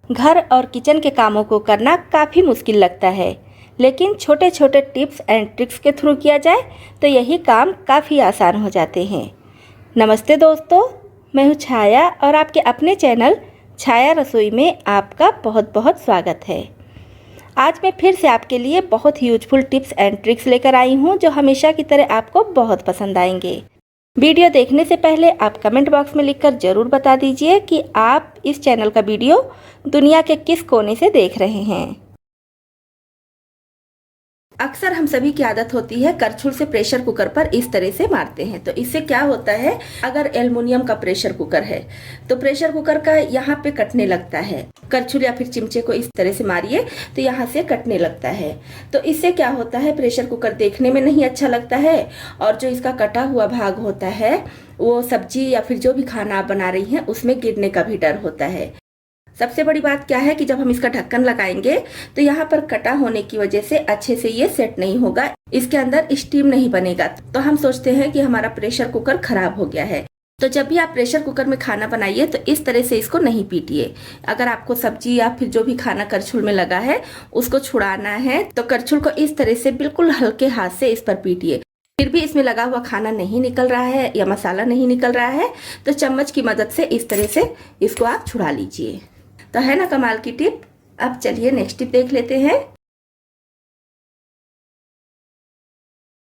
घर और किचन के कामों को करना काफ़ी मुश्किल लगता है, लेकिन छोटे छोटे टिप्स एंड ट्रिक्स के थ्रू किया जाए तो यही काम काफ़ी आसान हो जाते हैं। नमस्ते दोस्तों, मैं हूँ छाया और आपके अपने चैनल छाया रसोई में आपका बहुत बहुत स्वागत है। आज मैं फिर से आपके लिए बहुत ही यूजफुल टिप्स एंड ट्रिक्स लेकर आई हूँ जो हमेशा की तरह आपको बहुत पसंद आएंगे। वीडियो देखने से पहले आप कमेंट बॉक्स में लिखकर ज़रूर बता दीजिए कि आप इस चैनल का वीडियो दुनिया के किस कोने से देख रहे हैं। अक्सर हम सभी की आदत होती है करछुल से प्रेशर कुकर पर इस तरह से मारते हैं। तो इससे क्या होता है, अगर एल्युमिनियम का प्रेशर कुकर है तो प्रेशर कुकर का यहाँ पे कटने लगता है। करछुल या फिर चिमचे को इस तरह से मारिए तो यहाँ से कटने लगता है। तो इससे क्या होता है, प्रेशर कुकर देखने में नहीं अच्छा लगता है और जो इसका कटा हुआ भाग होता है वो सब्जी या फिर जो भी खाना आप बना रही हैं उसमें गिरने का भी डर होता है। सबसे बड़ी बात क्या है कि जब हम इसका ढक्कन लगाएंगे तो यहाँ पर कटा होने की वजह से अच्छे से ये सेट नहीं होगा, इसके अंदर स्टीम नहीं बनेगा। तो हम सोचते हैं कि हमारा प्रेशर कुकर खराब हो गया है। तो जब भी आप प्रेशर कुकर में खाना बनाइए तो इस तरह से इसको नहीं पीटिए। अगर आपको सब्जी या फिर जो भी खाना करछुल में लगा है उसको छुड़ाना है तो करछुल को इस तरह से बिल्कुल हल्के हाथ से इस पर पीटिए। फिर भी इसमें लगा हुआ खाना नहीं निकल रहा है या मसाला नहीं निकल रहा है तो चम्मच की मदद से इस तरह से इसको आप छुड़ा लीजिए। तो है ना कमाल की टिप। अब चलिए नेक्स्ट टिप देख लेते हैं।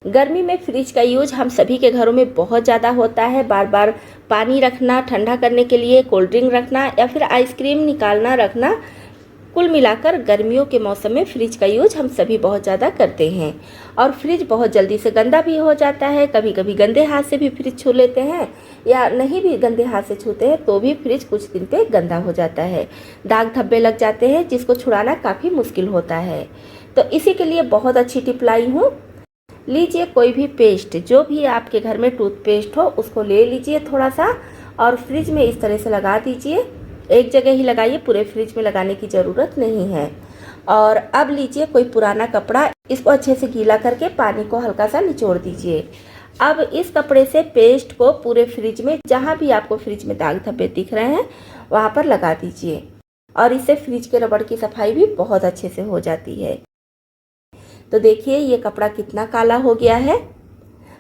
गर्मी में फ्रिज का यूज हम सभी के घरों में बहुत ज़्यादा होता है। बार बार पानी रखना, ठंडा करने के लिए कोल्ड ड्रिंक रखना या फिर आइसक्रीम निकालना रखना, कुल मिलाकर गर्मियों के मौसम में फ्रिज का यूज हम सभी बहुत ज़्यादा करते हैं। और फ्रिज बहुत जल्दी से गंदा भी हो जाता है। कभी कभी गंदे हाथ से भी फ्रिज छू लेते हैं या नहीं भी गंदे हाथ से छूते हैं तो भी फ्रिज कुछ दिन पे गंदा हो जाता है। दाग धब्बे लग जाते हैं जिसको छुड़ाना काफ़ी मुश्किल होता है। तो इसी के लिए बहुत अच्छी टिप लाई हूँ। लीजिए कोई भी पेस्ट, जो भी आपके घर में टूथपेस्ट हो उसको ले लीजिए थोड़ा सा और फ्रिज में इस तरह से लगा दीजिए। एक जगह ही लगाइए, पूरे फ्रिज में लगाने की ज़रूरत नहीं है। और अब लीजिए कोई पुराना कपड़ा, इसको अच्छे से गीला करके पानी को हल्का सा निचोड़ दीजिए। अब इस कपड़े से पेस्ट को पूरे फ्रिज में, जहाँ भी आपको फ्रिज में दाग धब्बे दिख रहे हैं वहाँ पर लगा दीजिए और इससे फ्रिज के रबड़ की सफाई भी बहुत अच्छे से हो जाती है। तो देखिए ये कपड़ा कितना काला हो गया है।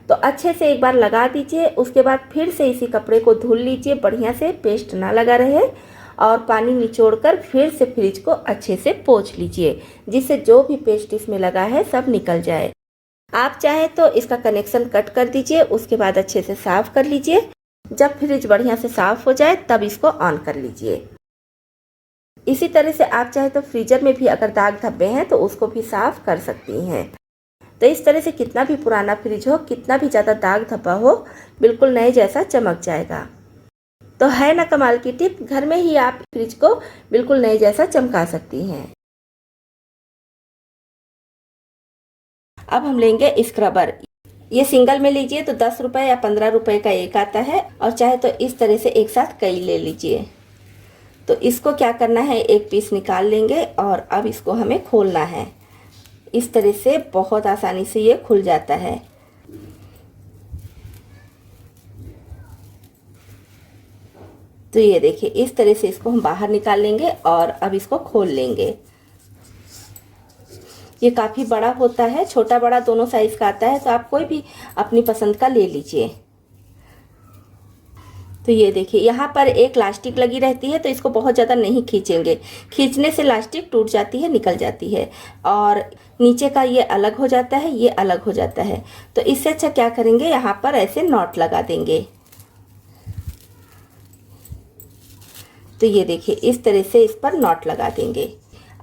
तो अच्छे से एक बार लगा दीजिए, उसके बाद फिर से इसी कपड़े को धुल लीजिए बढ़िया से, पेस्ट ना लगा रहे, और पानी निचोड़कर फिर से फ्रिज को अच्छे से पोंछ लीजिए जिससे जो भी पेस्ट इसमें लगा है सब निकल जाए। आप चाहे तो इसका कनेक्शन कट कर दीजिए, उसके बाद अच्छे से साफ़ कर लीजिए। जब फ्रिज बढ़िया से साफ़ हो जाए तब इसको ऑन कर लीजिए। इसी तरह से आप चाहे तो फ्रीजर में भी अगर दाग धब्बे हैं तो उसको भी साफ़ कर सकती हैं। तो इस तरह से कितना भी पुराना फ्रिज हो, कितना भी ज़्यादा दाग धब्बा हो, बिल्कुल नए जैसा चमक जाएगा। तो है ना कमाल की टिप। घर में ही आप फ्रिज को बिल्कुल नए जैसा चमका सकती हैं। अब हम लेंगे स्क्रबर। ये सिंगल में लीजिए तो 10 रुपये या 15 रुपये का एक आता है और चाहे तो इस तरह से एक साथ कई ले लीजिए। तो इसको क्या करना है, एक पीस निकाल लेंगे और अब इसको हमें खोलना है। इस तरह से बहुत आसानी से ये खुल जाता है। तो ये देखिए इस तरह से इसको हम बाहर निकाल लेंगे और अब इसको खोल लेंगे। ये काफ़ी बड़ा होता है, छोटा बड़ा दोनों साइज का आता है, तो आप कोई भी अपनी पसंद का ले लीजिए। तो ये देखिए यहाँ पर एक लास्टिक लगी रहती है तो इसको बहुत ज़्यादा नहीं खींचेंगे, खींचने से लास्टिक टूट जाती है, निकल जाती है और नीचे का ये अलग हो जाता है, ये अलग हो जाता है। तो इससे अच्छा क्या करेंगे, यहाँ पर ऐसे नॉट लगा देंगे। तो ये देखिए इस तरह से इस पर नॉट लगा देंगे।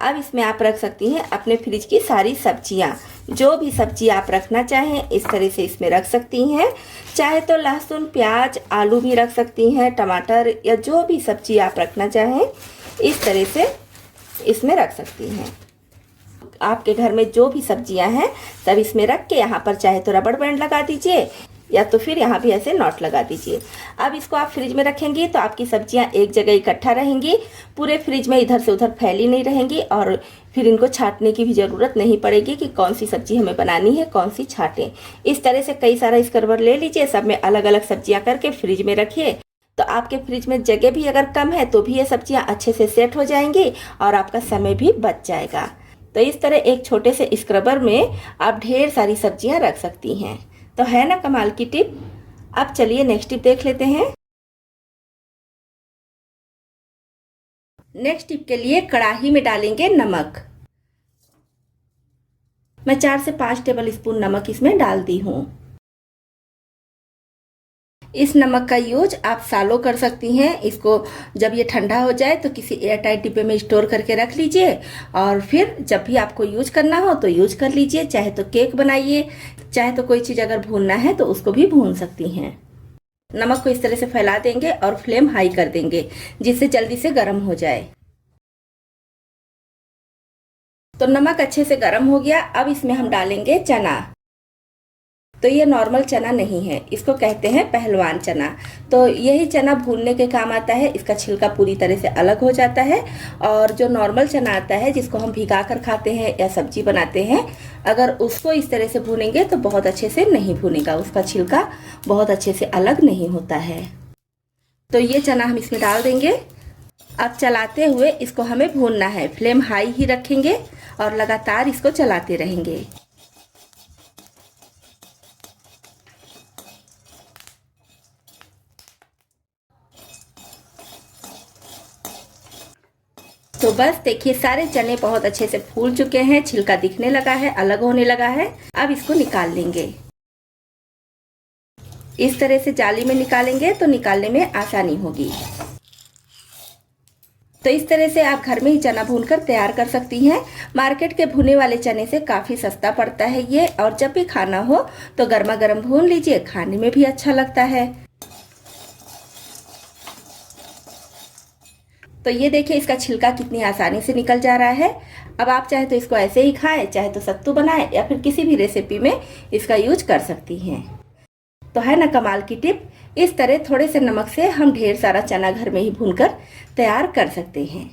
अब इसमें आप रख सकती हैं अपने फ्रिज की सारी सब्जियां, जो भी सब्जी आप रखना चाहें इस तरह से इसमें रख सकती हैं। चाहे तो लहसुन, प्याज, आलू भी रख सकती हैं, टमाटर या जो भी सब्जी आप रखना चाहें इस तरह से इसमें रख सकती हैं। आपके घर में जो भी सब्जियां हैं सब इसमें रख के यहाँ पर चाहे तो रबड़ बैंड लगा दीजिए या तो फिर यहाँ भी ऐसे नॉट लगा दीजिए। अब इसको आप फ्रिज में रखेंगी तो आपकी सब्जियां एक जगह इकट्ठा रहेंगी, पूरे फ्रिज में इधर से उधर फैली नहीं रहेंगी और फिर इनको छांटने की भी ज़रूरत नहीं पड़ेगी कि कौन सी सब्जी हमें बनानी है, कौन सी छांटें। इस तरह से कई सारा स्क्रबर ले लीजिए, सब में अलग अलग सब्जियां करके फ्रिज में रखिए। तो आपके फ्रिज में जगह भी अगर कम है तो भी ये सब्जियां अच्छे से सेट हो जाएंगी और आपका समय भी बच जाएगा। तो इस तरह एक छोटे से स्क्रबर में आप ढेर सारी सब्जियां रख सकती हैं। तो है ना कमाल की टिप। अब चलिए नेक्स्ट टिप देख लेते हैं। नेक्स्ट टिप के लिए कढ़ाई में डालेंगे नमक। मैं 4 से 5 टेबल स्पून नमक इसमें डाल दी हूँ। इस नमक का यूज आप सालों कर सकती हैं। इसको जब ये ठंडा हो जाए तो किसी एयरटाइट डिब्बे में स्टोर करके रख लीजिए और फिर जब भी आपको यूज करना हो तो यूज कर लीजिए। चाहे तो केक बनाइए, चाहे तो कोई चीज़ अगर भूनना है तो उसको भी भून सकती हैं। नमक को इस तरह से फैला देंगे और फ्लेम हाई कर देंगे जिससे जल्दी से गर्म हो जाए। तो नमक अच्छे से गर्म हो गया। अब इसमें हम डालेंगे चना। तो ये नॉर्मल चना नहीं है, इसको कहते हैं पहलवान चना। तो यही चना भूनने के काम आता है। इसका छिलका पूरी तरह से अलग हो जाता है और जो नॉर्मल चना आता है जिसको हम भिगा कर खाते हैं या सब्जी बनाते हैं, अगर उसको इस तरह से भूनेंगे तो बहुत अच्छे से नहीं भूनेगा, उसका छिलका बहुत अच्छे से अलग नहीं होता है। तो ये चना हम इसमें डाल देंगे। अब चलाते हुए इसको हमें भूनना है। फ्लेम हाई ही रखेंगे और लगातार इसको चलाते रहेंगे। तो बस देखिए सारे चने बहुत अच्छे से फूल चुके हैं, छिलका दिखने लगा है, अलग होने लगा है। अब इसको निकाल लेंगे। इस तरह से जाली में निकालेंगे तो निकालने में आसानी होगी। तो इस तरह से आप घर में ही चना भूनकर तैयार कर सकती हैं। मार्केट के भुने वाले चने से काफ़ी सस्ता पड़ता है ये, और जब भी खाना हो तो गर्मा गर्म भून लीजिए, खाने में भी अच्छा लगता है। तो ये देखिए इसका छिलका कितनी आसानी से निकल जा रहा है। अब आप चाहे तो इसको ऐसे ही खाएं, चाहे तो सत्तू बनाएं या फिर किसी भी रेसिपी में इसका यूज कर सकती हैं। तो है ना कमाल की टिप। इस तरह थोड़े से नमक से हम ढेर सारा चना घर में ही भूनकर तैयार कर सकते हैं।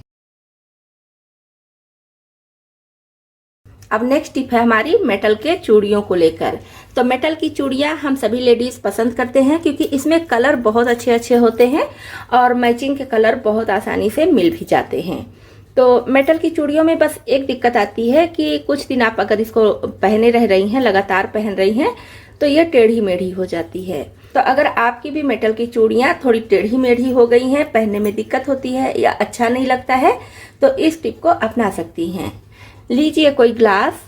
अब नेक्स्ट टिप है हमारी मेटल के चूड़ियों को लेकर। तो मेटल की चूड़ियाँ हम सभी लेडीज पसंद करते हैं क्योंकि इसमें कलर बहुत अच्छे अच्छे होते हैं और मैचिंग के कलर बहुत आसानी से मिल भी जाते हैं। तो मेटल की चूड़ियों में बस एक दिक्कत आती है कि कुछ दिन आप अगर इसको पहने रह रही हैं, लगातार पहन रही हैं, तो ये टेढ़ी मेढ़ी हो जाती है। तो अगर आपकी भी मेटल की चूड़ियाँ थोड़ी टेढ़ी मेढ़ी हो गई हैं, पहनने में दिक्कत होती है या अच्छा नहीं लगता है, तो इस टिप को अपना सकती हैं। लीजिए कोई ग्लास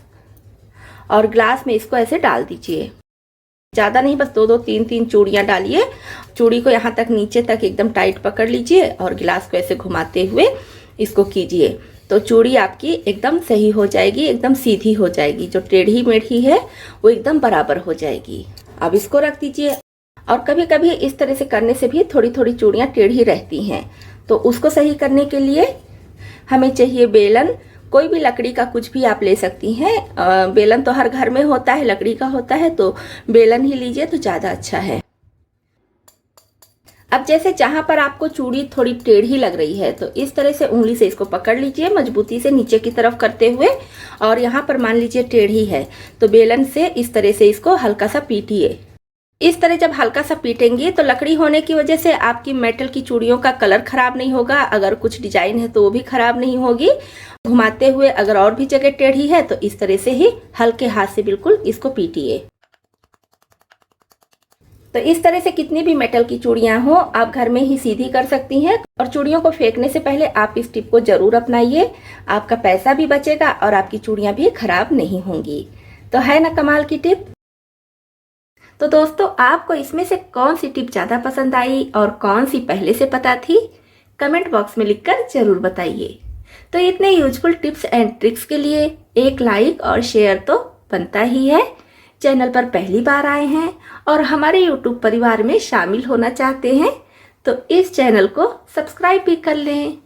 और ग्लास में इसको ऐसे डाल दीजिए। ज़्यादा नहीं, बस 2-2, 3-3 चूड़ियाँ डालिए। चूड़ी को यहाँ तक नीचे तक एकदम टाइट पकड़ लीजिए और गिलास को ऐसे घुमाते हुए इसको कीजिए। तो चूड़ी आपकी एकदम सही हो जाएगी, एकदम सीधी हो जाएगी। जो टेढ़ी मेढ़ी है वो एकदम बराबर हो जाएगी। अब इसको रख दीजिए। और कभी कभी इस तरह से करने से भी थोड़ी थोड़ी चूड़ियाँ टेढ़ी रहती हैं, तो उसको सही करने के लिए हमें चाहिए बेलन। कोई भी लकड़ी का कुछ भी आप ले सकती हैं। बेलन तो हर घर में होता है, लकड़ी का होता है, तो बेलन ही लीजिए तो ज़्यादा अच्छा है। अब जैसे जहाँ पर आपको चूड़ी थोड़ी टेढ़ी लग रही है तो इस तरह से उंगली से इसको पकड़ लीजिए मजबूती से नीचे की तरफ करते हुए, और यहाँ पर मान लीजिए टेढ़ी है तो बेलन से इस तरह से इसको हल्का सा पीटिए। इस तरह जब हल्का सा पीटेंगे तो लकड़ी होने की वजह से आपकी मेटल की चूड़ियों का कलर खराब नहीं होगा। अगर कुछ डिजाइन है तो वो भी खराब नहीं होगी। घुमाते हुए अगर और भी जगह टेढ़ी है तो इस तरह से ही हल्के हाथ से बिल्कुल इसको पीटिए। तो इस तरह से कितनी भी मेटल की चूड़ियां हो आप घर में ही सीधी कर सकती हैं। और चूड़ियों को फेंकने से पहले आप इस टिप को जरूर अपनाइए। आपका पैसा भी बचेगा और आपकी चूड़ियां भी खराब नहीं होंगी। तो है ना कमाल की टिप। तो दोस्तों आपको इसमें से कौन सी टिप ज़्यादा पसंद आई और कौन सी पहले से पता थी, कमेंट बॉक्स में लिखकर जरूर बताइए। तो इतने यूजफुल टिप्स एंड ट्रिक्स के लिए एक लाइक और शेयर तो बनता ही है। चैनल पर पहली बार आए हैं और हमारे यूट्यूब परिवार में शामिल होना चाहते हैं तो इस चैनल को सब्सक्राइब भी कर लें।